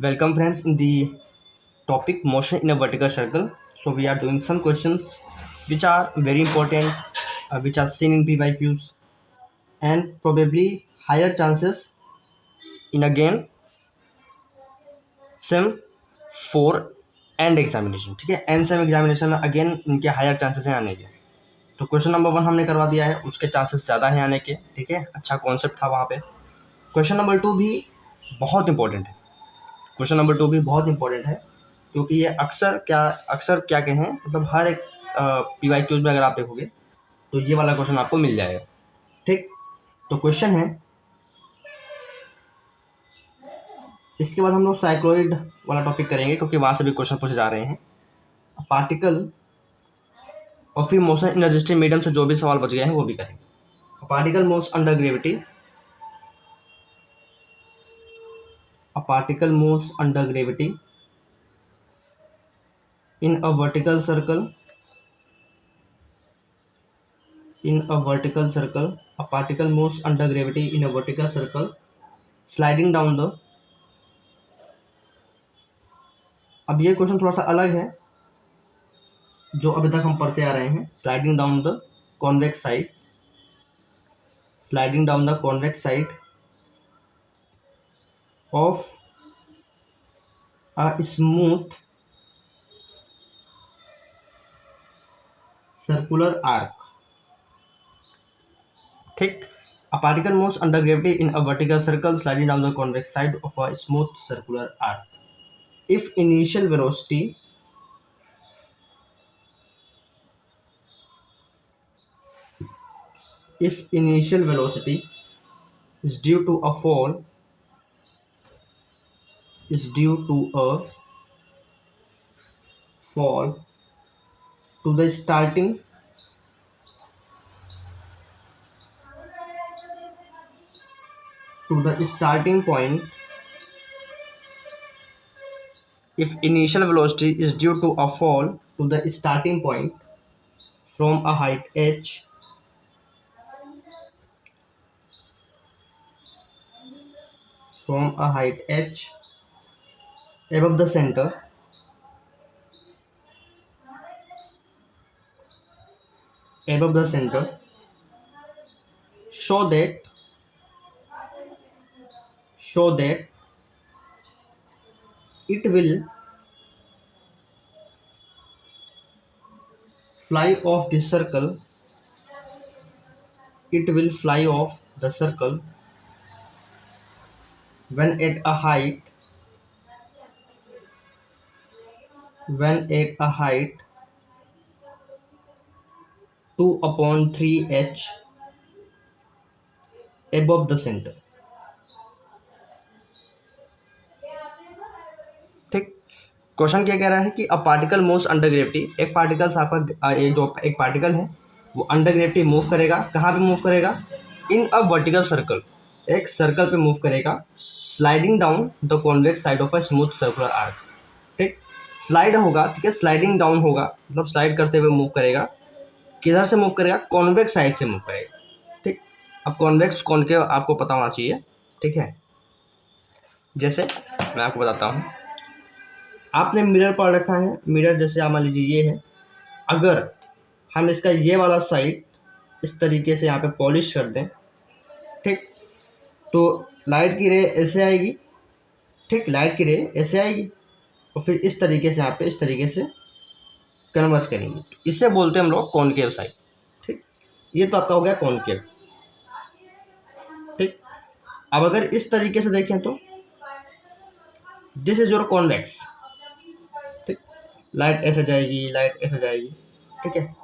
Welcome friends in the topic motion in a vertical circle. So we are doing some questions which are very important, which are seen in PYQs and probably higher chances in again SEM 4 and examination. ठीक है, and same examination में again इनके higher chances हैं आने के. तो question number 1 हमने करवा दिया है, उसके चांसेस ज़्यादा हैं आने के. ठीक है, अच्छा कॉन्सेप्ट था वहाँ पे. क्वेश्चन नंबर 2 भी बहुत इंपॉर्टेंट है. क्वेश्चन नंबर 2 भी बहुत इंपॉर्टेंट है क्योंकि ये अक्सर क्या कहें मतलब हर एक PYQs में अगर आप देखोगे तो ये वाला क्वेश्चन आपको मिल जाएगा. ठीक, तो क्वेश्चन है, इसके बाद हम लोग साइक्लोइड वाला टॉपिक करेंगे क्योंकि वहाँ से भी क्वेश्चन पूछे जा रहे हैं. पार्टिकल और फिर मोशन इन रजिस्टिव मीडियम से जो भी सवाल बच गए हैं वो भी करेंगे. Particle moves under gravity. A particle moves under gravity in a vertical circle. A particle moves under gravity in a vertical circle, sliding down the. अब ये क्वेश्चन थोड़ा सा अलग है जो अभी तक हम पढ़ते आ रहे हैं. Sliding down the convex side. Sliding down the convex side of a smooth circular arc. ठीक, a particle moves under gravity in a vertical circle sliding down the convex side of a smooth circular arc. If initial velocity is due to a fall to the starting point. If initial velocity is due to a fall to the starting point from a height h above the center, show that it will fly off the circle. When at a height 2/3h above the center. ठीक, question क्या कह रहा है कि a particle moves under gravity. एक particle आपका ये जो एक पार्टिकल है वो अंडर ग्रेविटी मूव करेगा. कहाँ पे मूव करेगा? इन अ वर्टिकल सर्कल, एक सर्कल पे मूव करेगा. Sliding down the convex side of a smooth circular arc. ठीक, स्लाइड होगा. ठीक है, स्लाइडिंग डाउन होगा मतलब स्लाइड करते हुए मूव करेगा. किधर से मूव करेगा? कॉन्वेक्स साइड से मूव करेगा. ठीक, अब कॉन्वेक्स कॉनकेव आपको पता होना चाहिए. ठीक है, जैसे मैं आपको बताता हूँ. आपने मिरर पढ़ रखा है. मिरर जैसे आप मान लीजिए ये है. अगर हम इसका ये वाला साइड इस तरीके से यहाँ पे पॉलिश कर दें, ठीक, तो लाइट की रे ऐसे आएगी. ठीक, लाइट की रे ऐसे आएगी और फिर इस तरीके से यहाँ पे इस तरीके से कन्वर्स करेंगे. इसे बोलते हैं हम लोग कॉनकेव साइड. ठीक, ये तो आपका हो गया कॉनकेव. ठीक, अब अगर इस तरीके से देखें तो दिस इज योर कॉन्वेक्स. ठीक, लाइट ऐसे जाएगी, लाइट ऐसे जाएगी. ठीक है,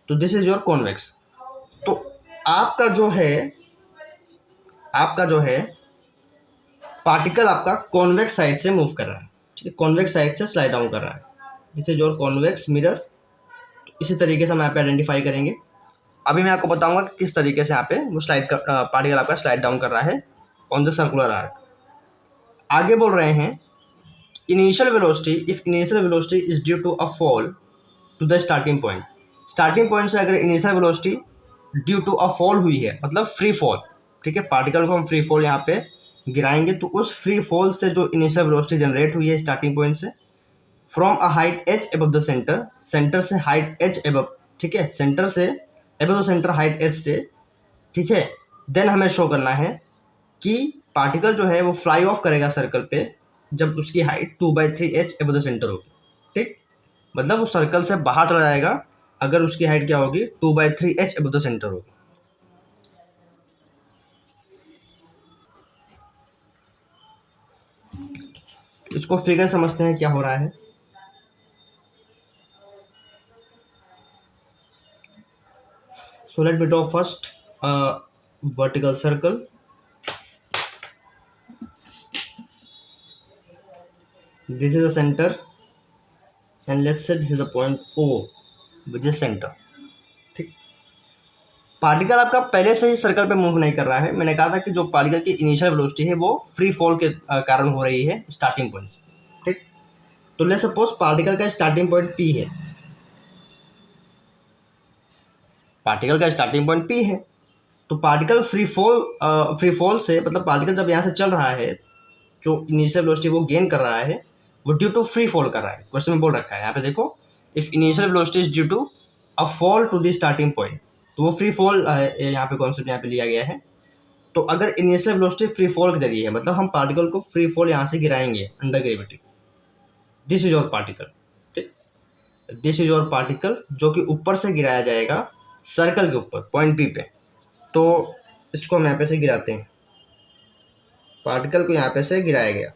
तो दिस इज योर कॉन्वेक्स. तो आपका जो है पार्टिकल आपका कॉन्वेक्स साइड से मूव कर रहा है. ठीक है, कॉन्वेक्स साइड से स्लाइड डाउन कर रहा है. This is your convex mirror. इसी तरीके से हम यहाँ पे आइडेंटिफाई करेंगे. अभी मैं आपको बताऊंगा कि किस तरीके से यहाँ पे वो पार्टिकल आपका स्लाइड डाउन कर रहा है ऑन द सर्कुलर आर्क. आगे बोल रहे हैं initial velocity is due to a fall to the starting point. Starting point से अगर initial velocity due to a fall हुई है मतलब फ्री फॉल. ठीक है, पार्टिकल को हम फ्री फॉल यहाँ पे गिराएंगे तो उस फ्री फॉल से जो इनिशियल वेलोसिटी जनरेट हुई है स्टार्टिंग पॉइंट से, from a height h above the centre, centre से हाइट h एबव, ठीक है, सेंटर से above the centre height h से, ठीक है, देन हमें शो करना है कि पार्टिकल जो है वो फ्लाई ऑफ करेगा सर्कल पे जब उसकी height 2/3h above the centre होगी, ठीक, मतलब वो सर्कल से बाहर चला जाएगा अगर उसकी हाइट क्या होगी 2/3h एबव द सेंटर होगी। इसको फिगर समझते हैं क्या हो रहा है। So let me draw first a vertical circle. This is the center and let's say this is the point O which is center, ठीक। पार्टिकल आपका पहले से ही सर्कल पे मूव नहीं कर रहा है। मैंने कहा था कि जो पार्टिकल की इनिशियल वेलोसिटी है वो फ्री फॉल के कारण हो रही है स्टार्टिंग पॉइंट से, ठीक। तो लेट्स सपोज पार्टिकल का स्टार्टिंग पॉइंट P है, पार्टिकल का स्टार्टिंग पॉइंट P है, तो पार्टिकल फ्री फॉल से, मतलब पार्टिकल जब यहाँ से चल रहा है जो इनिशियल वेलोसिटी वो गेन कर रहा है वो ड्यू टू फ्री फॉल कर रहा है। क्वेश्चन में बोल रखा है यहाँ पे देखो, if initial velocity is due to a fall to the starting point, तो वो फ्री फॉल यहाँ पे कॉन्सेप्ट यहाँ पे लिया गया है। तो अगर इनिशियल वेलोसिटी फ्री फॉल के जरिए है, मतलब हम पार्टिकल को फ्री फॉल यहाँ से गिराएंगे under gravity, this is your particle, ठीक, दिस इज योर पार्टिकल जो कि ऊपर से गिराया जाएगा सर्कल के ऊपर पॉइंट पी पे। तो इसको हम यहाँ पे से गिराते हैं, पार्टिकल को यहाँ पे से गिराया गया,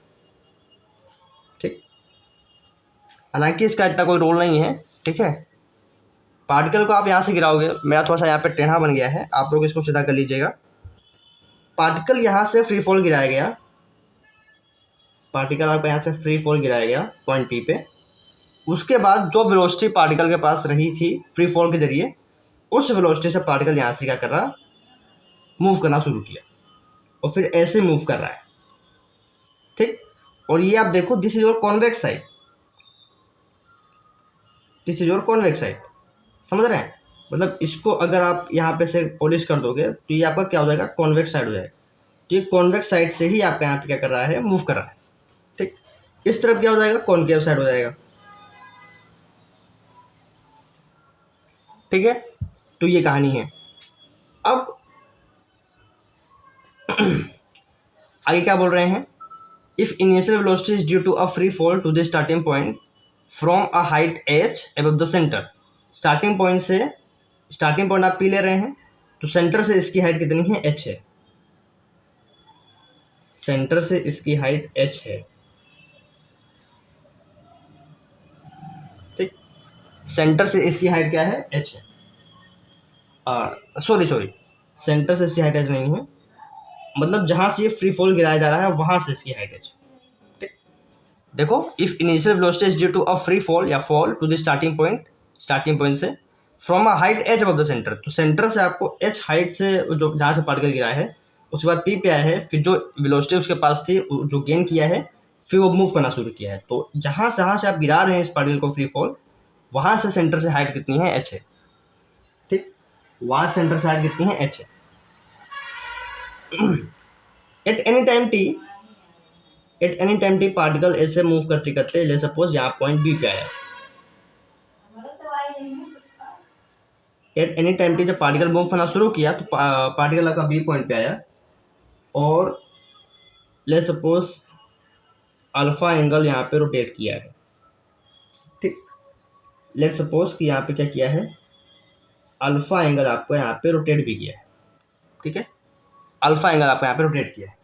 ठीक। हालांकि इसका इतना कोई रोल नहीं है, ठीक है। पार्टिकल को आप यहाँ से गिराओगे, मेरा थोड़ा सा यहाँ पे टेढ़ा बन गया है, आप लोग इसको सीधा कर लीजिएगा। पार्टिकल यहाँ से फ्री फॉल गिराया गया, पार्टिकल आपका यहाँ से फ्री फॉल गिराया गया पॉइंट पी पे। उसके बाद जो वेलोसिटी पार्टिकल के पास रही थी फ्री फॉल के जरिए, उस वेलोसिटी से पार्टिकल यहाँ से क्या कर रहा, मूव करना शुरू किया और फिर ऐसे मूव कर रहा है, ठीक। और ये आप देखो, this is your convex side, this is your convex side, समझ रहे हैं। मतलब इसको अगर आप यहाँ पे से पॉलिश कर दोगे तो ये आपका क्या हो जाएगा, कॉन्वेक्स साइड हो जाएगा। तो ये कॉन्वेक्स साइड से ही आपका यहाँ पे क्या कर रहा है, मूव कर रहा है, ठीक। इस तरफ क्या हो जाएगा, कॉनकेव साइड हो जाएगा, ठीक है। तो ये कहानी है। अब आगे क्या बोल रहे हैं, if initial velocity is due to a free fall to the starting point from a height h above the centre, starting point से, स्टार्टिंग पॉइंट आप P ले रहे हैं तो सेंटर से इसकी हाइट कितनी है, h है, सेंटर से इसकी हाइट h है, ठीक। सेंटर से इसकी हाइट क्या है, h है, सॉरी सेंटर से इसकी हाइट h नहीं है, मतलब जहां से ये फ्री फॉल गिराया जा रहा है वहां से इसकी हाइट h, ठीक। देखो, if initial velocity is due to a free fall या fall to the starting point से from a height h above the centre, तो सेंटर से आपको h हाइट से जो जहाँ से पार्टिकल गिरा है उसके बाद P पे आया है, फिर जो वेलोसिटी उसके पास थी जो गेन किया है फिर वो मूव करना शुरू किया है। तो जहाँ से आप गिरा रहे हैं इस पार्टिकल को फ्री फॉल, वहाँ से सेंटर से हाइट कितनी है, h है, ठीक। वहाँ सेंटर से हाइट कितनी है, h है। At any time T particle ऐसे मूव करते करते, ले सपोज यहाँ पॉइंट बी पे आया, एट एनी टाइम टी जब पार्टिकल मूव करना शुरू किया तो पार्टिकल आपका बी पॉइंट पे आया और ले सपोज अल्फा एंगल यहाँ पे रोटेट किया है, ठीक। लेट सपोज कि यहाँ पे क्या किया है, अल्फा एंगल आपको यहाँ पे रोटेट भी किया है, ठीक है, अल्फा एंगल आपको यहाँ पे रोटेट किया है,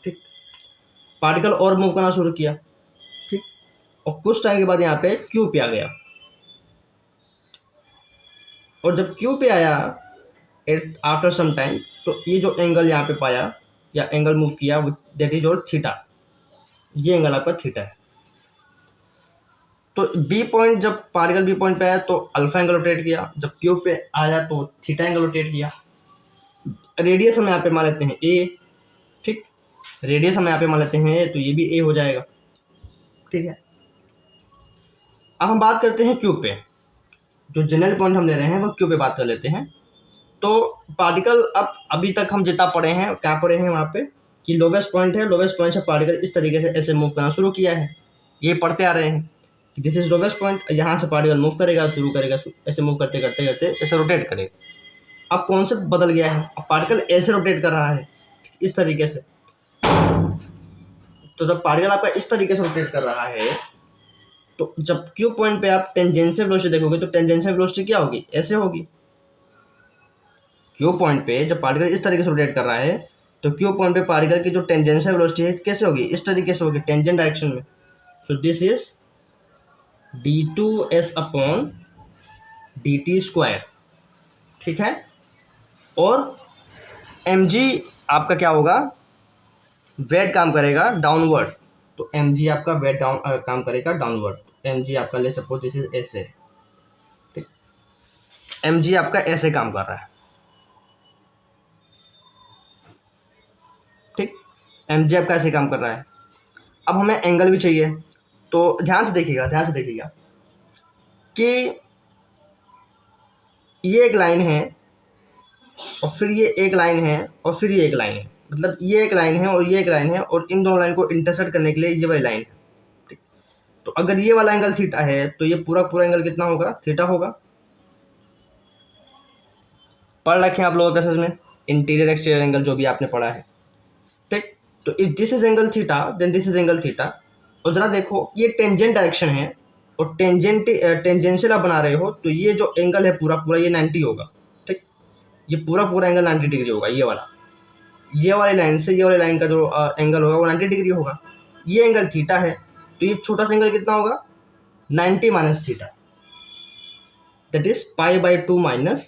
ठीक। पार्टिकल और मूव करना शुरू किया, ठीक। और कुछ टाइम के बाद यहाँ पे क्यू पे आ गया, और जब क्यू पे आया एट आफ्टर सम टाइम, तो ये जो एंगल यहाँ पे पाया या एंगल मूव किया दैट इज योर थीटा, ये एंगल आपका थीटा है। तो बी पॉइंट, जब पार्टिकल बी पॉइंट पे आया तो अल्फा एंगल रोटेट किया, जब क्यू पे आया तो थीटा एंगल रोटेट किया। रेडियस हम यहाँ पे मान लेते हैं ए, ठीक, रेडियस हम यहाँ पे मान लेते हैं तो ये भी ए हो जाएगा, ठीक है। अब हम बात करते हैं क्यू पे, जो जनरल पॉइंट हम ले रहे हैं वो क्यू पे बात कर लेते हैं। तो पार्टिकल अब अभी तक हम जितना पढ़े हैं, क्या पढ़े हैं वहाँ पे, कि लोवेस्ट पॉइंट है, लोवेस्ट पॉइंट से पार्टिकल इस तरीके से ऐसे मूव करना शुरू किया है, ये पढ़ते आ रहे हैं। दिस इज लोवेस्ट पॉइंट, यहाँ से पार्टिकल मूव करेगा, शुरू करेगा, ऐसे मूव करते करते करते ऐसे रोटेट करेगा। अब कॉन्सेप्ट बदल गया है, अब पार्टिकल ऐसे रोटेट कर रहा है इस तरीके से। तो जब पार्टिकल आपका इस तरीके से रोटेट कर रहा है, तो जब क्यू पॉइंट पे आप टेंजेंशियल वेलोसिटी देखोगे तो टेंजेंशियल वेलोसिटी क्या होगी, ऐसे होगी। क्यू पॉइंट पे जब पार्टिकल इस तरीके से रोटेट कर रहा है तो क्यू पॉइंट पे पार्टिकल की जो टेंजेंशियल वेलोसिटी है कैसे होगी, इस तरीके से होगी, टेंजेंट डायरेक्शन में। So this is d2s upon dt square, ठीक है। और mg आपका क्या होगा, वेट काम करेगा डाउनवर्ड, तो mg आपका वेट डाउन काम करेगा डाउनवर्ड। mg आपका ले सपोज दिस इज ऐसे, ठीक, mg आपका ऐसे काम कर रहा है, ठीक, mg आपका ऐसे काम कर रहा है। अब हमें एंगल भी चाहिए, तो ध्यान से देखिएगा, ध्यान से देखिएगा कि ये एक लाइन है और फिर ये एक लाइन है और फिर ये एक लाइन है, मतलब ये एक लाइन है और ये एक लाइन है, और इन दोनों लाइन को इंटरसेक्ट करने के लिए ये वाली लाइन है, ठीक। तो अगर ये वाला एंगल थीटा है तो ये पूरा पूरा एंगल कितना होगा, थीटा होगा। पढ़ रखे हैं आप लोगों के में इंटीरियर एक्सटीरियर एंगल जो भी आपने पढ़ा है, ठीक। तो if this is angle theta then this is angle theta. और जरा देखो ये टेंजेंट डायरेक्शन है और टेंजेंशियल आप बना रहे हो, तो ये जो एंगल है पूरा पूरा ये 90 होगा, ठीक। ये पूरा पूरा एंगल 90 डिग्री होगा, ये वाली लाइन से ये वाली लाइन का जो एंगल होगा वो 90 डिग्री होगा। ये एंगल थीटा है, तो ये छोटा सा एंगल कितना होगा, 90 minus theta, that is π/2 minus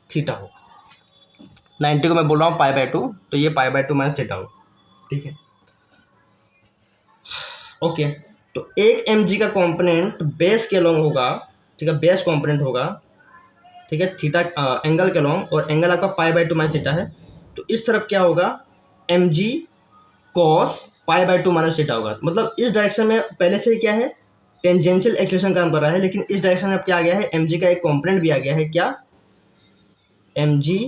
theta होगा। 90 को मैं बोल रहा हूँ π/2, तो ये π/2 माइनस थीटा होगा, ठीक है। ओके, तो एक mg का कंपोनेंट बेस के लॉन्ग होगा, ठीक है, बेस कंपोनेंट होगा, ठीक है, थीटा एंगल के लॉन्ग, और एंगल आपका π/2 माइनस थीटा है, तो इस तरफ क्या होगा, mg cos π/2 माइनस थीटा होगा। मतलब इस डायरेक्शन में पहले से क्या है, टेंजेंशियल एक्सलेशन काम कर रहा है, लेकिन इस डायरेक्शन में अब क्या आ गया है, mg का एक कंपोनेंट भी आ गया है, क्या, mg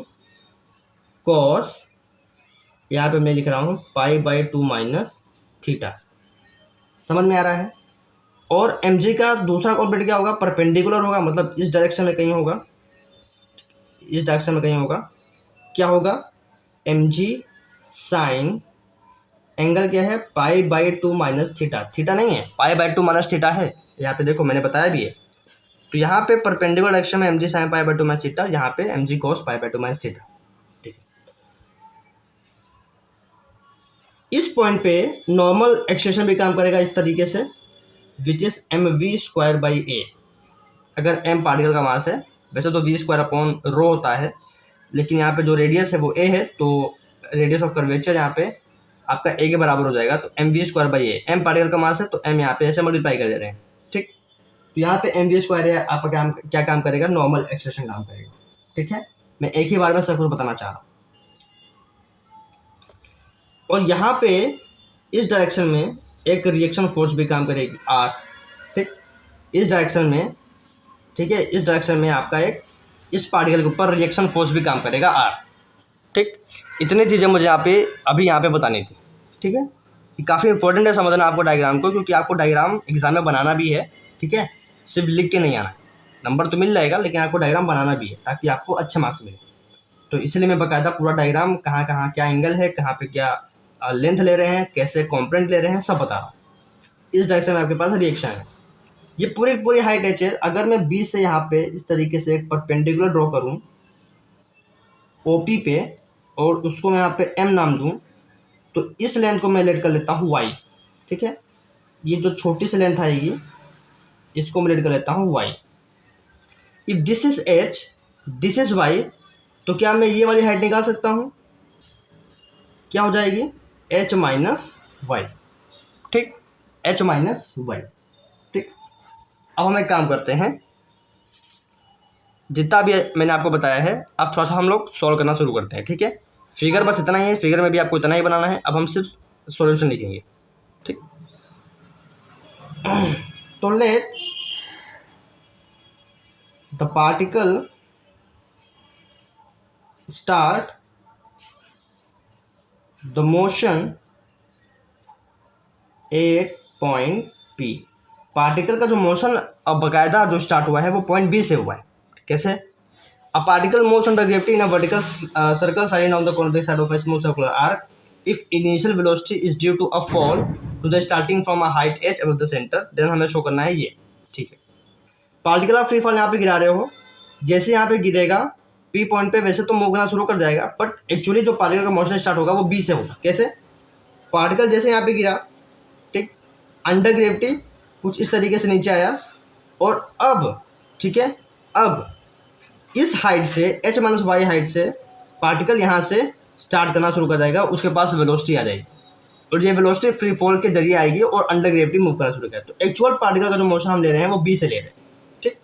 cos, यहाँ पे मैं लिख रहा हूँ π/2 माइनस थीटा, समझ में आ रहा है। और mg का दूसरा कंपोनेंट क्या होगा, परपेंडिकुलर होगा, मतलब इस डायरेक्शन में कहीं होगा, इस डायरेक्शन में कहीं होगा, क्या होगा, mg साइन, एंगल क्या है, π/2 माइनस थीटा, थीटा नहीं है, π/2 माइनस थीटा है, यहाँ पे देखो मैंने बताया भी है। तो यहाँ पे परपेंडिकुलर डायरेक्शन में mg साइन π/2 माइनस थीटा, यहाँ पे mg cos π/2 माइनस थीटा, ठीक है। इस पॉइंट पे नॉर्मल एक्सटेंशन भी काम करेगा इस तरीके से, विच इज mv²/a। अगर m पार्टिकल का मास है, वैसे तो v²/ρ होता है, लेकिन यहाँ पे जो रेडियस है वो a है, तो रेडियस ऑफ कर्वेचर यहाँ पे आपका a के बराबर हो जाएगा, तो mv²/a, m पार्टिकल का मास है तो m यहाँ पे ऐसे मल्टीप्लाई कर दे रहे हैं, ठीक। तो यहाँ पे mv² आपका क्या काम करेगा, नॉर्मल एक्सटेंशन काम करेगा, ठीक है। मैं एक ही बार में सब कुछ बताना चाह रहा हूँ। और यहाँ पे इस डायरेक्शन में एक रिएक्शन फोर्स भी काम करेगी R, ठीक, इस डायरेक्शन में, ठीक है, इस डायरेक्शन में आपका एक इस पार्टिकल के ऊपर रिएक्शन फोर्स भी काम करेगा R, ठीक। इतनी चीज़ें मुझे यहाँ पे बतानी थी, ठीक है। ये काफ़ी इंपॉर्टेंट है समझना आपको डायग्राम को, क्योंकि आपको डायग्राम एग्जाम में बनाना भी है, ठीक है, सिर्फ लिख के नहीं आना। नंबर तो मिल जाएगा लेकिन आपको डायग्राम बनाना भी है ताकि आपको अच्छे मार्क्स मिले। तो इसलिए मैं बाकायदा पूरा डायग्राम कहाँ कहाँ क्या एंगल है, कहाँ पे क्या लेंथ ले रहे हैं, कैसे कॉम्पोनेंट ले रहे हैं, सब बता रहा हूँ। इस डायरेक्शन में आपके पास रिएक्शन है, ये पूरी पूरी हाइट एच है। अगर मैं बी से यहाँ पे इस तरीके से एक परपेंडिकुलर ड्रॉ करूँ ओपी पे, और उसको मैं यहाँ पे एम नाम दूँ, तो इस लेंथ को मैं लेट कर लेता हूँ वाई, ठीक है। ये जो छोटी सी लेंथ आएगी इसको मैं लेट कर लेता हूँ y. If this is h, this is y, तो क्या मैं ये वाली हाइट निकाल सकता हूँ, क्या हो जाएगी, h माइनस वाई, ठीक, h माइनस वाई, ठीक। अब हम एक काम करते हैं, जितना भी मैंने आपको बताया है अब थोड़ा सा हम लोग सॉल्व करना शुरू करते हैं, ठीक है। फिगर बस इतना ही है, फिगर में भी आपको इतना ही बनाना है। अब हम सिर्फ सॉल्यूशन लिखेंगे, ठीक। तो let the particle start the motion at point p, particle का जो मोशन अब बकायदा जो स्टार्ट हुआ है वो पॉइंट बी से हुआ है। कैसे? A particle moves under gravity in a vertical circle side on the corner side of a smooth circular arc if initial velocity is due to a fall to the starting from a height h above the center, then हमें show करना है ये। ठीक है, particle आप free fall यहाँ पे गिरा रहे हो, जैसे यहाँ पे गिरेगा पी पॉइंट पे वैसे तो मूव करना शुरू कर जाएगा, बट एक्चुअली जो पार्टिकल का मोशन स्टार्ट होगा वो बी से होगा। कैसे? पार्टिकल जैसे यहाँ पे गिरा, ठीक, अंडर ग्रेविटी कुछ इस तरीके से नीचे आया, और अब ठीक है, अब इस हाइट से h माइनस वाई हाइट से पार्टिकल यहाँ से स्टार्ट करना शुरू कर जाएगा, उसके पास वेलोसिटी आ जाएगी, और ये वेलोसिटी फ्री फॉल के जरिए आएगी और अंडर ग्रेविटी मूव करना शुरू करेगा। तो एक्चुअल पार्टिकल का जो मोशन हम ले रहे हैं वो बी से ले रहे हैं। ठीक,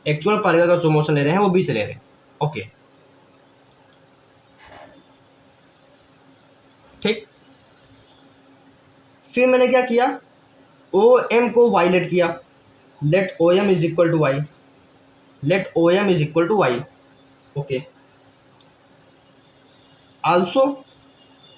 एक्चुअल पार्टिकल का जो मोशन ले रहे हैं वो बी से ले रहे हैं। ओके, ठीक, फिर मैंने क्या किया, ओ एम को वाई लेट किया, let O M is equal to y, let O M is equal to y. Okay, also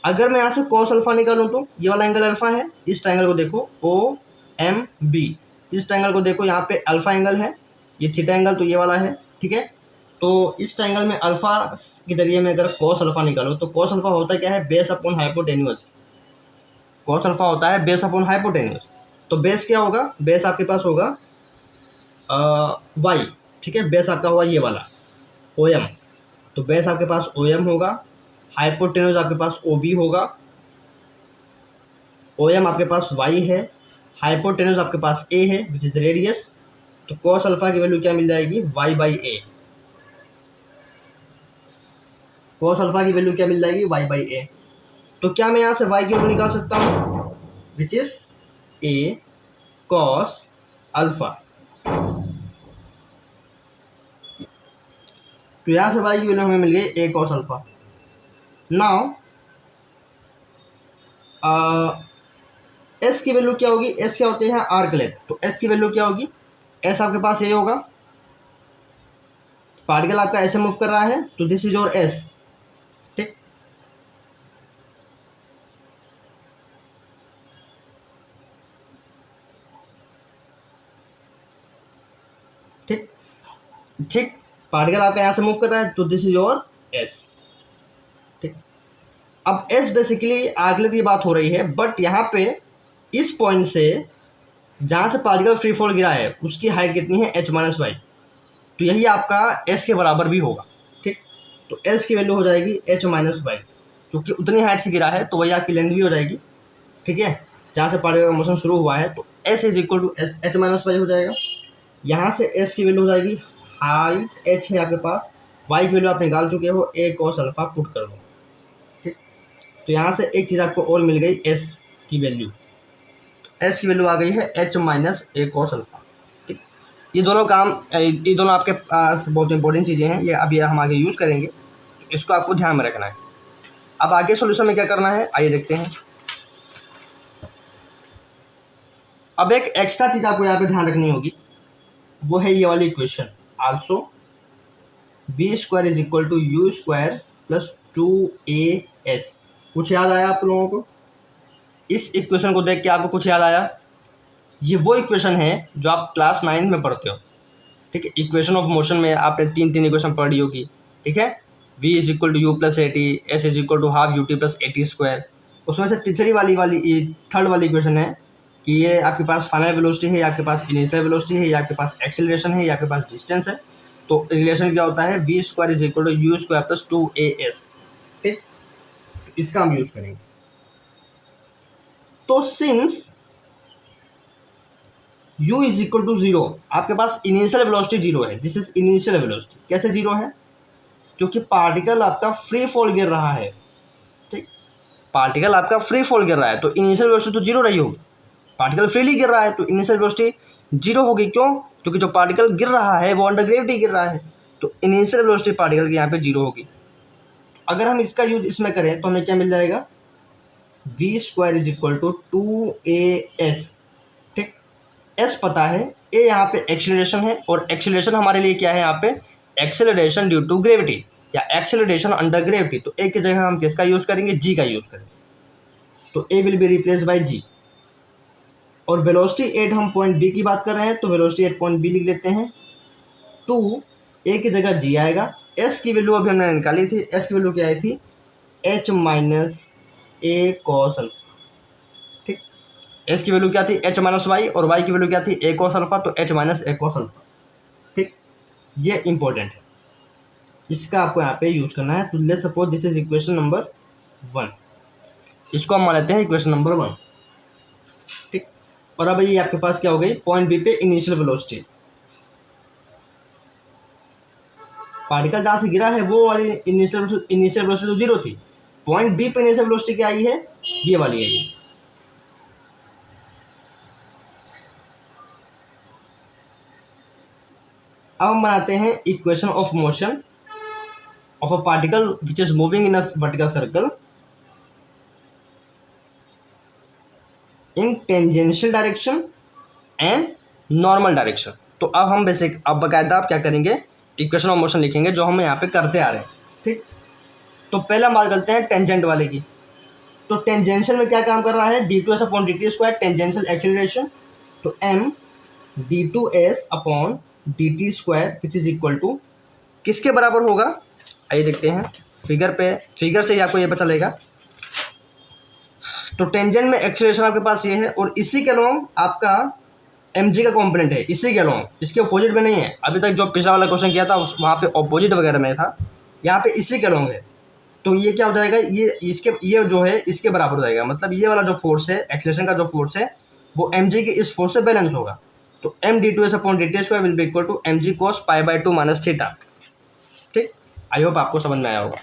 अगर मैं यहाँ से कॉस अल्फा निकालूँ तो ये वाला एंगल अल्फा है, इस ट्रायंगल को देखो ओ एम बी, इस ट्रायंगल को देखो यहाँ पे अल्फा एंगल है, ये थीटा एंगल तो ये वाला है। ठीक है, तो इस ट्रायंगल में अल्फा के जरिए मैं अगर कॉस अल्फा निकालूँ तो कॉस अल्फा होता क्या है, base upon hypotenuse. Cos alpha होता है बेस अपॉन हाइपोटेन्यूस, तो बेस क्या होगा, बेस आपके पास होगा वाई। ठीक है, बेस आपका हुआ ये वाला ओ एम, तो बेस आपके पास ओ एम होगा, हाइपोटेन्यूज आपके पास ओ बी होगा, ओ एम आपके पास वाई है, हाइपोटेन्यूज आपके पास ए है विच इज रेडियस, तो कॉस अल्फा की वैल्यू क्या मिल जाएगी, y by a. Cos alpha की वैल्यू क्या मिल जाएगी, वाई बाई ए। तो क्या मैं यहाँ से वाई की वैल्यू निकाल सकता हूँ, which is a cos alpha. तो यहाँ से वाई की वैल्यू हमें मिल गई ए कॉस अल्फा। नाउ एस की वैल्यू क्या होगी, एस क्या होते हैं आर्क लेंथ, तो एस की वैल्यू क्या होगी, एस आपके पास ये होगा, पार्टिकल आपका ऐसे मूव कर रहा है तो दिस इज योर एस। ठीक, ठीक, ठीक, पार्टिकल आपका यहाँ से मूव कर रहा है तो दिस इज योर एस। ठीक, अब एस बेसिकली आर्क लेंथ की बात हो रही है, बट यहाँ पे इस पॉइंट से जहाँ से पार्टिकल फ्री फॉल गिरा है उसकी हाइट कितनी है, एच माइनस वाई, तो यही आपका एस के बराबर भी होगा। ठीक, तो एस की वैल्यू हो जाएगी एच माइनस वाई, क्योंकि उतनी हाइट से गिरा है तो वही आपकी लेंथ भी हो जाएगी। ठीक है, जहाँ से पार्टिकल का मोशन शुरू हुआ है, तो s is equal to s h minus y हो जाएगा। यहाँ से एस की वैल्यू हो जाएगी, हाइट एच है आपके पास, वाई की वैल्यू आप निकाल चुके हो, ए कॉस अल्फा पुट कर दो। ठीक, तो यहाँ से एक चीज़ आपको और मिल गई, एस की वैल्यू, एस की वैल्यू आ गई है एच माइनस ए कॉस अल्फा। ठीक, ये दोनों काम, ये दोनों आपके पास बहुत इंपॉर्टेंट चीज़ें हैं, ये अभी हम आगे यूज़ करेंगे, इसको आपको ध्यान में रखना है। अब आगे सॉल्यूशन में क्या करना है आइए देखते हैं। अब एक एक्स्ट्रा चीज़ आपको यहाँ पे ध्यान रखनी होगी, वो है ये वाली equation, also v square is equal to u square plus 2as। कुछ याद आया आप लोगों को, इस इक्वेशन को देख के आपको कुछ याद आया? ये वो इक्वेशन है जो आप क्लास 9 में पढ़ते हो। ठीक है, इक्वेशन ऑफ मोशन में आपने तीन इक्वेशन पढ़ी होगी। ठीक है, v is equal to u plus a t, s is equal to half u t plus a t square. उसमें से तीसरी वाली थर्ड वाली इक्वेशन है कि ये आपके पास फाइनल वेलोसिटी है, या आपके पास इनिशियल वेलोसिटी है, या आपके पास एक्सेलरेशन है, या आपके पास डिस्टेंस है। तो रिलेशन क्या होता है, v square is equal to u square plus 2as। ठीक, इसका हम यूज करेंगे। तो since u is equal to 0, आपके पास इनिशियल वेलोसिटी 0 है, दिस इज इनिशियल वेलोसिटी। कैसे 0 है, क्योंकि पार्टिकल आपका फ्री फॉल गिर रहा है। ठीक, पार्टिकल आपका फ्री फॉल गिर रहा है तो इनिशियल वेलोसिटी तो 0 रही होगी, पार्टिकल फ्रीली गिर रहा है तो इनिशियल वेलोसिटी 0 होगी। क्यों, क्योंकि जो पार्टिकल गिर रहा है वो अंडर ग्रेविटी गिर रहा है, तो इनिशियल वेलोसिटी पार्टिकल की यहाँ पे 0 होगी। अगर हम इसका यूज इसमें करें तो हमें क्या मिल जाएगा, v square is equal to 2as। ठीक, एस पता है, ए यहाँ पे एक्सेलरेशन है, और एक्सेलरेशन हमारे लिए क्या है यहाँ पे, एक्सेलरेशन ड्यू टू ग्रेविटी। या एक्सेलरेशन अंडर ग्रेविटी, तो ए की जगह हम किसका यूज़ करेंगे, जी का यूज़ करेंगे, तो ए विल बी रिप्लेस बाय जी। और वेलोसिटी एट हम पॉइंट बी की बात कर रहे हैं, तो वेलोसिटी एट पॉइंट बी लिख लेते हैं, टू ए की जगह जी आएगा। एस की वैल्यू अभी हमने निकाली थी, एस की वैल्यू क्या आई थी, एच माइनस ए कॉस अल्फा। ठीक, एस की वैल्यू क्या थी, एच माइनस वाई, और वाई की वैल्यू क्या थी, ए कॉस अल्फा, तो एच माइनस ए कॉस अल्फा। ठीक, ये इंपॉर्टेंट है, इसका आपको यहाँ पे यूज करना है। तो let's suppose this is equation number 1, इसको हम मान लेते हैं इक्वेशन नंबर 1। ठीक, और अब ये आपके पास क्या हो गई, पॉइंट बी पे इनिशियल वेलोसिटी, पार्टिकल जहाँ से गिरा है वो वाली इनिशियल वेलोसिटी तो जीरो थी, पॉइंट बी पे इनिशियल वेलोसिटी क्या आई है, ये वाली है ये। अब हम बनाते हैं equation of motion of a particle which is moving in a vertical circle in tangential direction and normal direction. तो अब हम बेसिक अब बाकायदा आप क्या करेंगे, इक्वेशन ऑफ मोशन लिखेंगे जो हम यहाँ पे करते आ रहे हैं। ठीक, तो पहला बात करते हैं टेंजेंट वाले की। तो टेंजेंशियल में क्या काम कर रहा है, d two s upon d t square tangential acceleration, तो m d two s upon d t square which is equal to किसके बराबर होगा, आइए देखते हैं फिगर से ही आपको ये पता चलेगा। तो टेंजेंट में एक्सेलरेशन आपके पास ये है, और इसी के अलोंग आपका एम जी का कॉम्पोनेंट है, इसी के अलोंग, इसके अपोजिट में नहीं है। अभी तक जो पिछला वाला क्वेश्चन किया था वहाँ पे अपोजिट वगैरह में था, यहाँ पे इसी के अलोंग है। तो ये क्या हो जाएगा, ये जो है इसके बराबर हो जाएगा, मतलब ये वाला जो फोर्स है, एक्सेलरेशन का जो फोर्स है, वो एम जी के इस फोर्स से बैलेंस होगा। तो m d two s upon d t square will be equal to m g cos pi by two minus theta. ठीक, आई होप आपको समझ में आया होगा।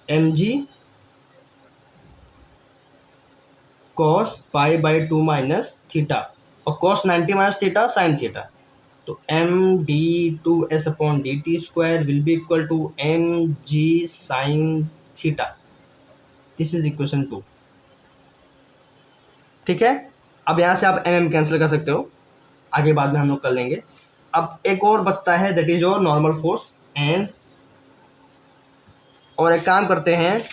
M g cos pi by two minus theta, और cos 90 minus theta sine theta, तो m d two s upon d t square will be equal to m g sine theta. This is equation 2। ठीक है, अब यहाँ से आप M cancel कर सकते हो, आगे बाद में हम लोग कर लेंगे। अब एक और बचता है, that is your normal force and, और एक काम करते हैं,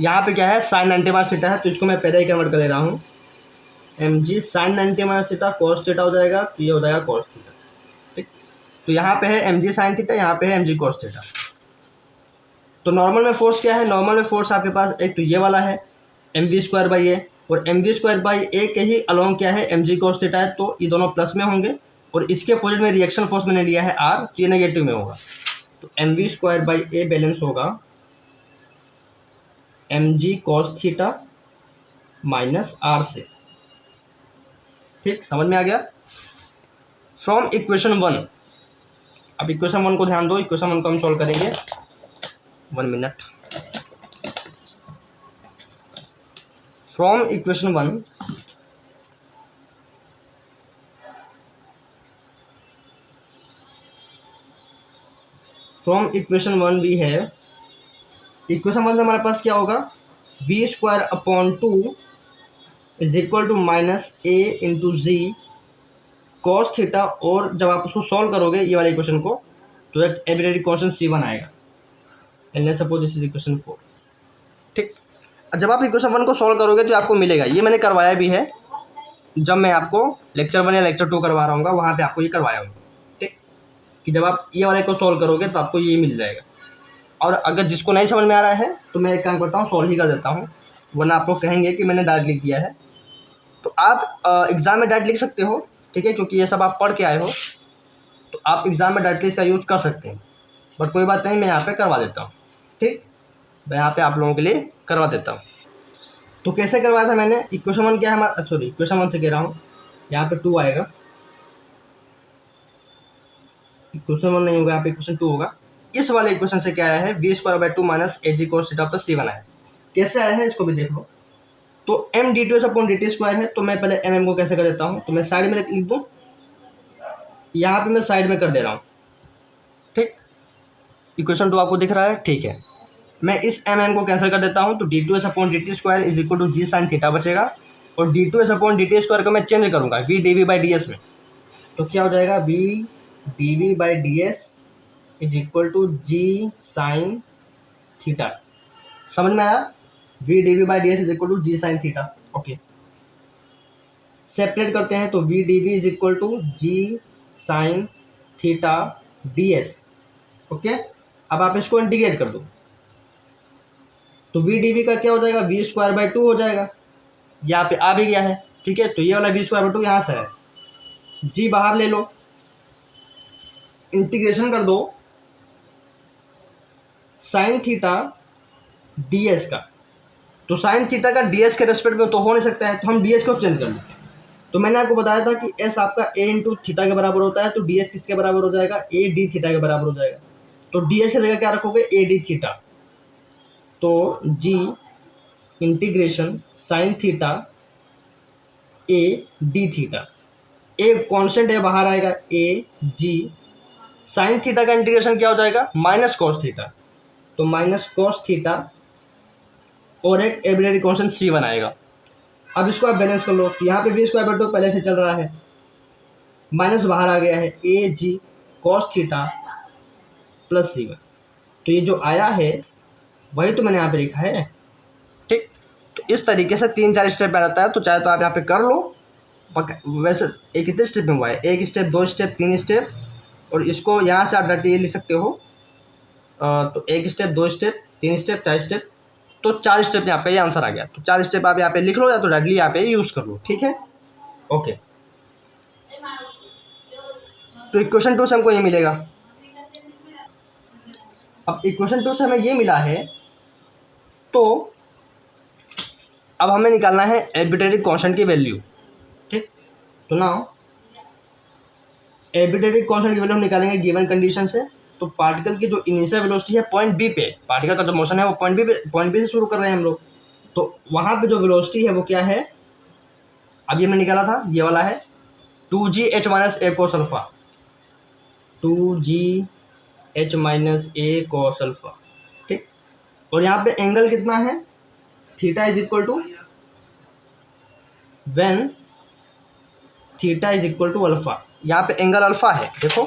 यहाँ पे क्या है, साइन 90 माइनस थीटा है, तो इसको मैं पहले ही कन्वर्ट कर दे रहा हूँ, m g sine 90 minus theta cos theta हो जाएगा, तो ये हो जाएगा कॉस थीटा। ठीक, तो यहाँ पे है एम जी साइन थीटा, यहाँ पे है एम जी कॉस थीटा। तो नॉर्मल में फोर्स क्या है, नॉर्मल में फोर्स आपके पास एक तो ये वाला है एम वी स्क्वायर बाई ए, और एम वी स्क्वायर बाई ए के ही अलोंग क्या है, एम जी कॉस थीटा है, तो ये दोनों प्लस में होंगे, और इसके अपोजिट में रिएक्शन फोर्स मैंने लिया है आर, तो ये नेगेटिव में होगा। तो m v square by a balance होगा m g cos theta minus r से। ठीक, समझ में आ गया। फ्रॉम इक्वेशन 1, अब इक्वेशन 1 को ध्यान दो, इक्वेशन 1 को हम सॉल्व करेंगे, 1 मिनट। फ्रॉम इक्वेशन 1 वी है, इक्वेशन 1 से हमारे पास क्या होगा, v square upon 2 is equal to minus a into g cos theta, और जब आप उसको सॉल्व करोगे ये वाले इक्वेशन को, तो एक एबिलिटी कॉन्स्टेंट C1 आएगा, and let's suppose this is equation 4। ठीक, जब आप इक्वेशन 1 को सॉल्व करोगे तो आपको मिलेगा, ये मैंने करवाया भी है, जब मैं आपको लेक्चर 1 या लेक्चर 2 करवा रहा हूँ वहाँ पे आपको ये करवाया हूँ। ठीक, कि जब आप ये वाले को सॉल्व करोगे तो आपको ये मिल जाएगा। और अगर जिसको नहीं समझ में आ रहा है तो मैं एक काम करता हूँ, सॉल्व ही कर देता हूँ, वरना आप लोग कहेंगे कि मैंने डायरेक्ट लिख दिया है। तो आप एग्ज़ाम में डायरेक्ट लिख सकते हो, ठीक है, क्योंकि ये सब आप पढ़ के आए हो, तो आप एग्ज़ाम में डायरेक्टली इसका यूज़ कर सकते हैं, बट कोई बात नहीं, मैं यहाँ पे करवा देता हूँ। ठीक, मैं यहाँ पे आप लोगों के लिए करवा देता हूँ। तो कैसे करवाया था मैंने, इक्वेशन 1 क्या है हमारा, सॉरी इक्वेशन 1 से कह रहा हूँ, यहाँ पे 2 आएगा, इक्वेशन 1 नहीं होगा, यहाँ पे इक्वेशन 2 होगा। इस वाले इक्वेशन से क्या आया है, v square by 2 minus a g cos theta plus C1 आया। कैसे आया है इसको भी देख लो। तो m d two s upon d t square है, तो मैं पहले एम को कैसे कर देता हूँ, तो मैं साइड में लिख दूँ, यहाँ पे मैं साइड में कर दे रहा हूँ। ठीक, इक्वेशन 2 आपको दिख रहा है, ठीक है। मैं इस एम को कैंसिल कर देता हूँ, तो d two s upon d t square is equal to g sine theta बचेगा, और d two s upon d t square को मैं चेंज करूँगा v d v by d s में, तो क्या हो जाएगा, v d v by d s is equal to g sine theta. समझ में आया? V d v by d s is equal to g sine theta. Okay, separate करते हैं तो v d v is equal to g sine theta d s. Okay, अब आप इसको integrate कर दो तो वी डी वी का क्या हो जाएगा, वी स्क्वायर बाई टू हो जाएगा। यहाँ पे आ भी गया है, ठीक है। तो ये वाला वी स्क्वायर बाई टू यहाँ से है, जी बाहर ले लो, इंटीग्रेशन कर दो साइन थीटा डी एस का। तो साइन थीटा का डी एस के रेस्पेक्ट में तो हो नहीं सकता है, तो हम डी एस को चेंज कर लेते हैं। तो मैंने आपको बताया था कि एस आपका ए इंटू थीटा के बराबर होता है, तो डी एस किसके बराबर हो जाएगा, ए डी थीटा के बराबर हो जाएगा। तो डी एस की जगह क्या रखोगे, ए डी थीटा। तो g integration sine theta a d theta, a constant है बाहर आएगा, ए जी साइन थीटा का इंटीग्रेशन क्या हो जाएगा, माइनस कॉस थीटा। तो माइनस कॉस थीटा और एक एबिलिटी कॉन्स्टेंट C1 आएगा। अब इसको आप बैलेंस कर लो, तो यहाँ पे वी स्क्वायर बाई टू पहले से चल रहा है, माइनस बाहर आ गया है, ए g cos theta plus C1। तो ये जो आया है वही तो मैंने यहाँ पे लिखा है, ठीक। तो इस तरीके से 3-4 स्टेप आ जाता है, तो चाहे तो आप यहाँ पे कर लो। वैसे एक कितने स्टेप में हुआ है, 1 स्टेप 2 स्टेप 3 स्टेप, और इसको यहाँ से आप डायरेक्ट ये लिख सकते हो। तो 1 स्टेप 2 स्टेप 3 स्टेप 4 स्टेप, तो 4 स्टेप में आपका ये आंसर आ गया। तो 4 स्टेप आप यहाँ पे लिख लो या तो डायरेक्टली यहाँ पे यूज़ कर लो, ठीक है। ओके, तो इक्वेशन 2 से हमको ये मिलेगा। अब इक्वेशन 2 से हमें ये मिला है, तो अब हमें निकालना है एर्बिट्रेरी कांस्टेंट की वैल्यू, ठीक। तो नाउ एर्बिट्रेरी कांस्टेंट की वैल्यू हम निकालेंगे गिवन कंडीशन से। तो पार्टिकल की जो इनिशियल वेलोसिटी है पॉइंट बी पे, पार्टिकल का जो मोशन है वो पॉइंट बी से शुरू कर रहे हैं हम लोग। तो वहाँ पे जो वेलोसिटी है वो क्या है, अब ये मैं निकाला था, ये वाला है 2gh minus a cos alpha, 2gh minus a cos alpha, ठीक। और यहाँ पे एंगल कितना है, theta is equal to when theta is equal to alpha. यहाँ पे एंगल अल्फा है, देखो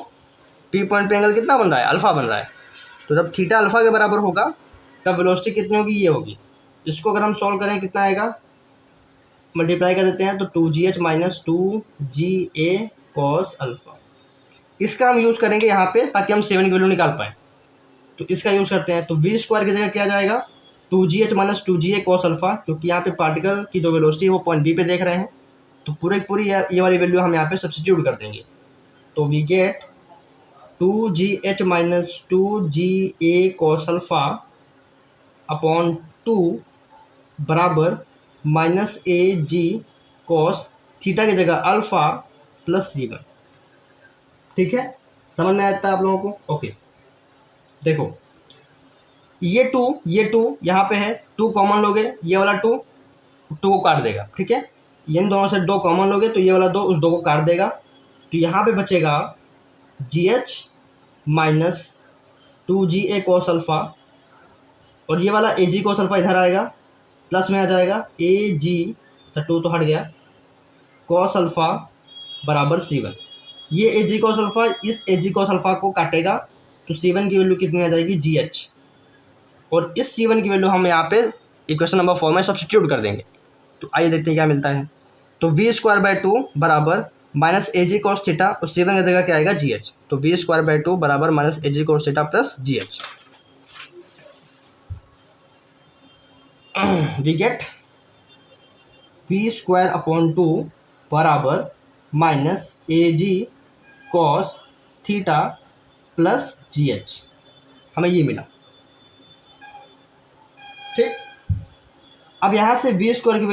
पी पॉइंट पे एंगल कितना बन रहा है, अल्फा बन रहा है। तो जब थीटा अल्फा के बराबर होगा तब वेलोसिटी कितनी होगी, ये होगी। इसको अगर हम सॉल्व करें कितना आएगा, मल्टीप्लाई कर देते हैं तो 2gh minus 2ga cos alpha. इसका हम यूज़ करेंगे यहाँ पे ताकि हम 7 की वैल्यू निकाल पाएँ। तो इसका यूज़ करते हैं, तो वी स्क्वायर की जगह क्या जाएगा, 2gh minus 2ga cos alpha, क्योंकि यहाँ पे पार्टिकल की जो वेलोसिटी है वो पॉइंट बी पे देख रहे हैं। तो पूरी ये वाली वैल्यू हम यहाँ पे सब्स्टिट्यूट कर देंगे। तो we get 2gh minus 2ga cos alpha upon 2 बराबर minus a g cos theta की जगह अल्फा प्लस C1, ठीक है। समझ में आता है आप लोगों को? ओके, देखो ये 2 यहाँ पे है, 2 कॉमन लोगे, ये वाला 2 को काट देगा, ठीक है। इन दोनों से 2 कॉमन लोगे तो ये वाला 2 उस 2 को काट देगा। तो यहाँ पे बचेगा gh minus 2ga cos alpha, और ये वाला ag कॉस अल्फा इधर आएगा, प्लस में आ जाएगा ag, अच्छा 2 तो हट गया, कॉस अल्फा बराबर C1। ये ag कॉस अल्फा इस ag कॉस अल्फा को काटेगा, तो C1 की वैल्यू कितनी आ जाएगी, gh। और इस C1 की वैल्यू हम यहाँ पे इक्वेशन नंबर 4 में सब्स्टिट्यूट कर देंगे। तो आइए देखते हैं क्या मिलता है। तो वी स्क्वायर बाई 2 बराबर minus a g cos theta, और C1 की जगह क्या आएगा, gh। तो वी स्क्वायर बाई 2 बराबर minus a g cos theta plus gh। We get v square upon 2 बराबर minus a g cos theta plus gh, हमें ये मिला, ठीक। अब यहाँ से वी स्क्वायर की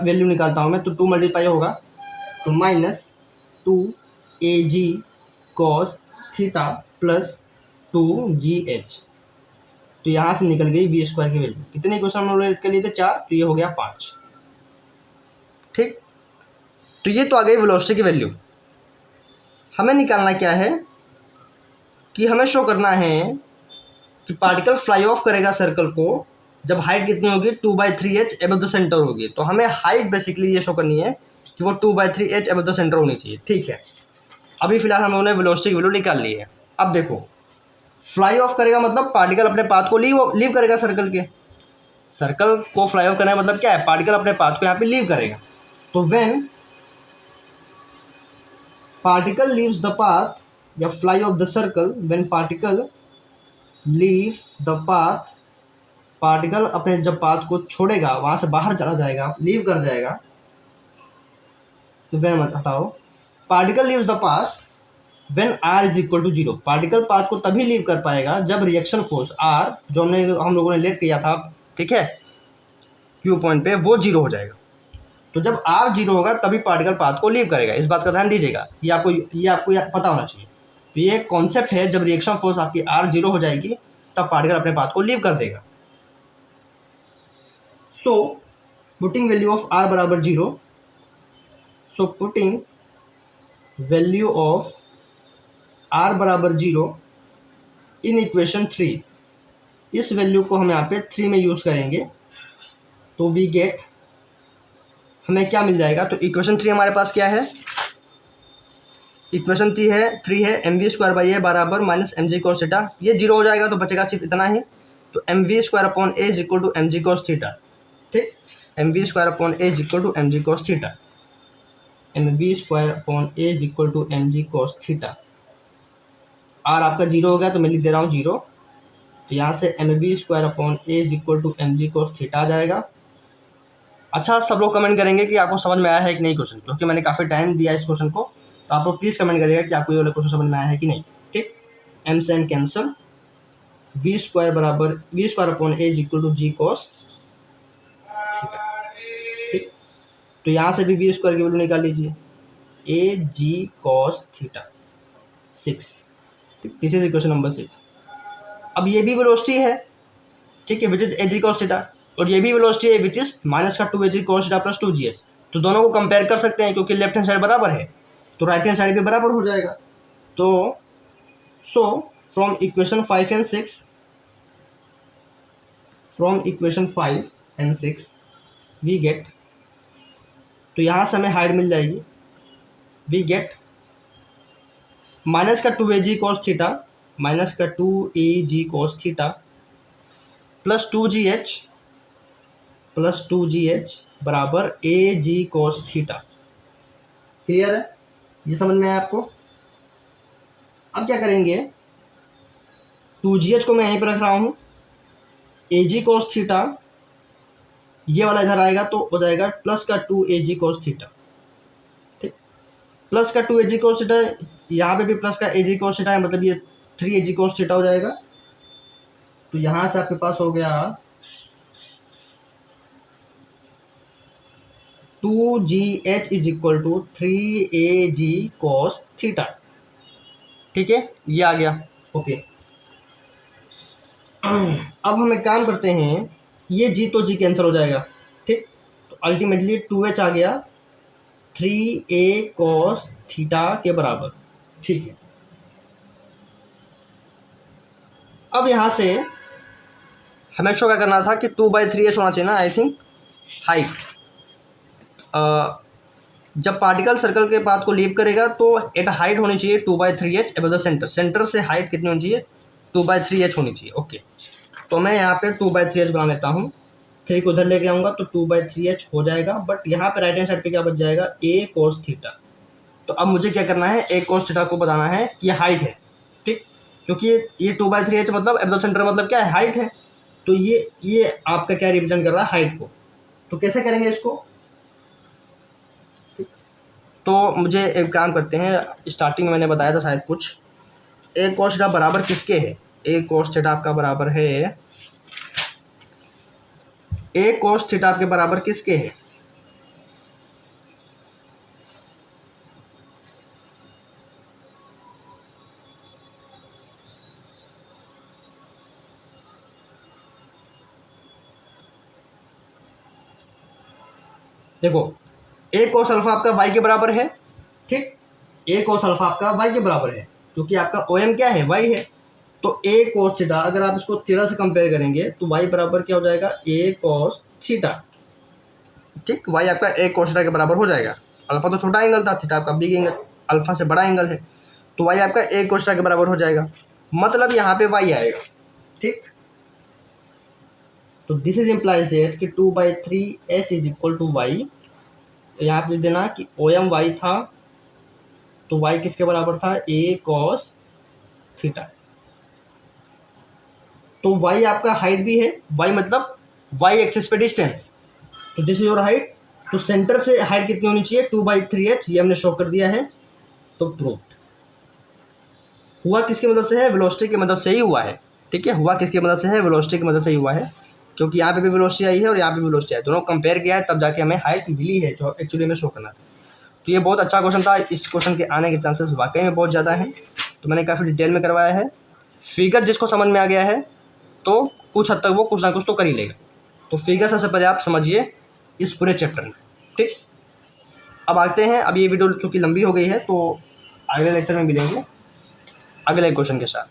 वैल्यू निकालता हूँ मैं, तो 2 मल्टीप्लाई होगा, तो minus 2ag cos theta plus 2gh। तो यहाँ से निकल गई वी स्क्वायर की वैल्यू। कितने क्वेश्चन हम लोग के लिए थे, 4, तो ये हो गया 5, ठीक। तो ये तो आ गई वेलोसिटी की वैल्यू। हमें निकालना क्या है कि हमें शो करना है कि पार्टिकल फ्लाई ऑफ करेगा सर्कल को जब हाइट कितनी होगी, 2/3h एबव द सेंटर होगी। तो हमें हाइट बेसिकली ये शो करनी है कि वो 2/3h एबव द सेंटर होनी चाहिए, ठीक है। अभी फिलहाल हम लोगों ने वेलोसिटी की वैल्यू निकाल ली है। अब देखो, फ्लाई ऑफ करेगा मतलब पार्टिकल अपने पाथ को लीव करेगा सर्कल को फ्लाई ऑफ करना है मतलब क्या है, पार्टिकल अपने पाथ को यहाँ पे लीव करेगा। तो when particle leaves the path या fly off the circle, when particle leaves the path, particle अपने जब पाथ को छोड़ेगा, वहां से बाहर चला जाएगा, लीव कर जाएगा, तो व्हेन मत हटाओ, particle leaves the path when r is equal to 0। Particle path को तभी लीव कर पाएगा जब रिएक्शन फोर्स r जो हम लोगों ने लेट किया था, ठीक है, Q पॉइंट पे, वो 0 हो जाएगा। तो जब r 0 होगा तभी पार्टिकल पाथ को लीव करेगा। इस बात का ध्यान दीजिएगा, ये आपको पता होना चाहिए। तो ये कॉन्सेप्ट है, जब रिएक्शन फोर्स आपकी r 0 हो जाएगी तब पार्टिकल अपने पाथ को लीव कर देगा। So putting value of r बराबर 0, so putting value of r बराबर 0 इन इक्वेशन 3, इस वैल्यू को हम यहाँ पे 3 में यूज़ करेंगे तो वी गेट, हमें क्या मिल जाएगा। तो इक्वेशन 3 हमारे पास क्या है, इक्वेशन 3 है mv² बराबर माइनस mg cos थीटा। ये 0 हो जाएगा तो बचेगा सिर्फ इतना ही, तो mv² is equal to mg cos theta. ठीक, mv² is equal to mg cos theta, mv² is equal to mg cos theta. r आपका 0 हो गया तो मैं लिख दे रहा हूँ 0, तो यहाँ से mv² is equal to mg cos theta आ जाएगा। अच्छा, सब लोग कमेंट करेंगे कि आपको समझ में आया है कि नहीं क्वेश्चन, क्योंकि मैंने काफ़ी टाइम दिया इस क्वेश्चन को, तो आप लोग प्लीज़ कमेंट करिएगा कि आपको ये वाला क्वेश्चन समझ में आया है कि नहीं। ठीक, m से n कैंसल, v² बराबर v² is equal to g cos theta. ठीक, तो यहाँ से भी v² की वैल्यू निकाल लीजिए, a g cos थीटा 6। ठीक, दिस इज इक्वेशन नंबर 6। अब ये भी वेलोसिटी है, ठीक है, which is a g cos theta, और ये भी वेलोसिटी है विच इज माइनस का 2 cos थीटा प्लस 2gh। तो दोनों को कंपेयर कर सकते हैं क्योंकि लेफ्ट हैंड साइड बराबर है तो राइट हैंड साइड भी बराबर हो जाएगा। तो so from equation 5 and 6, from equation 5 and 6 we get, तो यहाँ से हमें हाइट मिल जाएगी, वी गेट माइनस का 2ag cos थीटा, माइनस का 2ag cos theta plus 2gh बराबर a g cos theta. Clear है, ये समझ में आया आपको। अब क्या करेंगे, 2gh को मैं यहीं पर रख रहा हूँ, a g cos थीटा ये वाला इधर आएगा तो हो जाएगा प्लस का 2ag cos थीटा। ठीक, प्लस का 2ag cos थीटा, यहाँ पे भी प्लस का ag cos थीटा है, मतलब ये 3ag cos थीटा हो जाएगा। तो यहाँ से आपके पास हो गया 2gh is equal to 3ag cos theta. ठीक है, ये आ गया। ओके, अब हम एक काम करते हैं, ये g तो g कैंसिल हो जाएगा। ठीक, तो अल्टीमेटली 2h आ गया 3a cos थीटा के बराबर। ठीक है, अब यहाँ से हमें शो क्या करना था कि 2/3h होना चाहिए ना, आई थिंक हाइट। जब पार्टिकल सर्कल के पाथ को लीव करेगा तो एट हाइट होनी चाहिए 2/3h above the centre. Centre से हाइट कितनी होनी चाहिए, 2/3h होनी चाहिए। ओके, तो मैं यहाँ पे 2/3h बना लेता हूँ, 3 को उधर लेके आऊँगा तो 2/3h हो जाएगा। बट यहाँ पे राइट हैंड साइड पे क्या बच जाएगा, a cos थीटा। तो अब मुझे क्या करना है, a cos थीटा को बताना है कि ये हाइट है। ठीक, क्योंकि ये 2/3h मतलब एबव द सेंटर मतलब क्या है, हाइट है। तो ये आपका क्या रिप्रेजेंट कर रहा है, हाइट को। तो कैसे करेंगे इसको, तो मुझे एक काम करते हैं, स्टार्टिंग में मैंने बताया था शायद कुछ, a cos थीटा बराबर किसके है, a cos थीटा आपका बराबर है, a cos थीटा आपके बराबर किसके है, देखो a cos अल्फा आपका y के बराबर है। ठीक, a cos अल्फा आपका y के बराबर है क्योंकि आपका OM क्या है, y है। तो a cos थीटा अगर आप इसको थीटा से कंपेयर करेंगे तो y बराबर क्या हो जाएगा, a cos थीटा। ठीक, y आपका a cos थीटा के बराबर हो जाएगा। अल्फा तो छोटा एंगल था, थीटा आपका बिग एंगल, अल्फा से बड़ा एंगल है। तो वाई आपका एक कोष्ठा के बराबर हो जाएगा, मतलब यहाँ पे वाई आएगा। ठीक, तो दिस इज इम्प्लाइज दैट कि 2/3h is equal to Y. यहाँ पे देना कि ओ एम वाई था, तो वाई किसके बराबर था, ए कॉस थीटा। तो वाई आपका हाइट भी है, वाई मतलब वाई एक्सिस पे डिस्टेंस, तो दिस इज योर हाइट। तो सेंटर से हाइट कितनी होनी चाहिए, 2/3h, ये हमने शो कर दिया है। तो प्रूफ हुआ किसकी मदद से है, वेलोसिटी की मदद से ही हुआ है। ठीक है, हुआ किसकी मदद से है, वेलोसिटी की मदद से ही हुआ है, क्योंकि यहाँ पे भी वेलोसिटी आई है और यहाँ पे भी वेलोसिटी आई, दोनों कंपेयर किया है तब जाके हमें हाइट मिली है जो एक्चुअली हमें शो करना था। तो ये बहुत अच्छा क्वेश्चन था, इस क्वेश्चन के आने के चांसेस वाकई में बहुत ज़्यादा हैं, तो मैंने काफ़ी डिटेल में करवाया है। फिगर जिसको समझ में आ गया है तो कुछ हद तक वो कुछ ना कुछ तो कर ही लेगा। तो फिगर सबसे पहले आप समझिए इस पूरे चैप्टर में। ठीक, अब आते हैं, अब ये वीडियो चूँकि लंबी हो गई है तो अगले लेक्चर में मिलेंगे अगले क्वेश्चन के साथ।